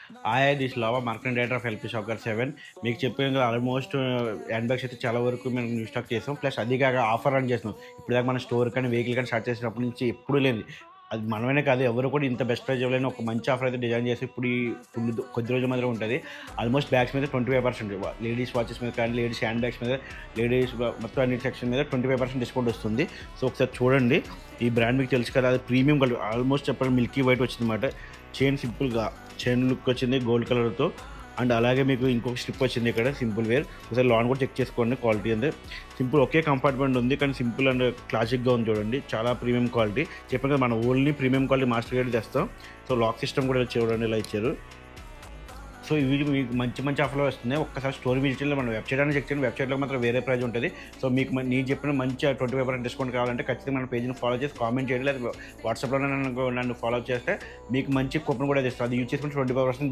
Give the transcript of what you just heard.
Hi this Lava marketing director of LP షాప్‌గారు 7 మీకు చెప్పాను కదా ఆల్మోస్ట్ హ్యాండ్ బ్యాగ్స్ అయితే చాలా వరకు మేము న్యూ స్టాక్ చేసాం. ప్లస్ అది కాక ఆఫర్ రన్ చేస్తున్నాం. ఇప్పటిదాకా మన స్టోర్ కానీ, వెహికల్ కానీ స్టార్ట్ చేసినప్పటి నుంచి ఎప్పుడూ లేనిది. అది మనమనే కాదు ఎవరు కూడా ఇంత బెస్ట్ ప్రైస్ ఇవ్వలేని ఒక మంచి ఆఫర్ అయితే డిజైన్ చేసి ఇప్పుడు ఈ కొద్ది రోజుల మాత్రమే ఉంటది. ఆల్మోస్ట్ బ్యాగ్స్ మీద 25% లేడీస్ వాచెస్ మీద కానీ, లేడీస్ హ్యాండ్ బ్యాగ్స్ మీద, లేడీస్ మొత్తం అన్ని సెక్షన్ మీద 25% డిస్కౌంట్ వస్తుంది. సో ఒకసారి చూడండి. ఈ బ్రాండ్ మీకు తెలుసు కదా, అది ప్రీమియం క్వాలిటీ ఆల్మోస్ట్ చెప్పాలంటే మిల్కీ వైట్ వచ్చిందన్నమాట. చైన్ సింపుల్‌గా చైన్ లుక్ వచ్చింది గోల్డ్ కలర్‌తో. అండ్ అలాగే మీకు ఇంకొక స్ట్రిప్ వచ్చింది ఇక్కడ సింపుల్ వేర్. ఒకసారి లాన్ కూడా చెక్ చేసుకోండి క్వాలిటీ అంతే. సింపుల్ ఒకే కంపార్ట్మెంట్ ఉంది కానీ సింపుల్ అండ్ క్లాసిక్‌గా ఉంది చూడండి. చాలా ప్రీమియం క్వాలిటీ. చెప్పాను కదా మనం only premium quality master grade తెస్తాం. సో లాక్ సిస్టమ్ కూడా చూడండి ఇలా ఇచ్చారు. సో ఇవి మీకు మంచి మంచి ఆఫర్‌లో వస్తున్నాయి. ఒక్కసారి స్టోర్ విజిట్ చేయండి. మన వెబ్‌సైట్ అని చెక్ చేయండి. వెబ్‌సైట్‌లో మాత్రం వేరే ప్రైస్ ఉంటది. సో మీకు నేను చెప్పిన మంచి 25% డిస్కౌంట్ కావాలంటే ఖచ్చితంగా మన పేజ్‌ని ఫాలో చేసి కామెంట్ చేయండి. లేదా వాట్సాప్‌లోనే నన్ను ఫాలో అప్ చేస్తే మీకు మంచి కూపన్ కూడా ఇస్తాను. అది యూజ్ చేసుకుంటే 25%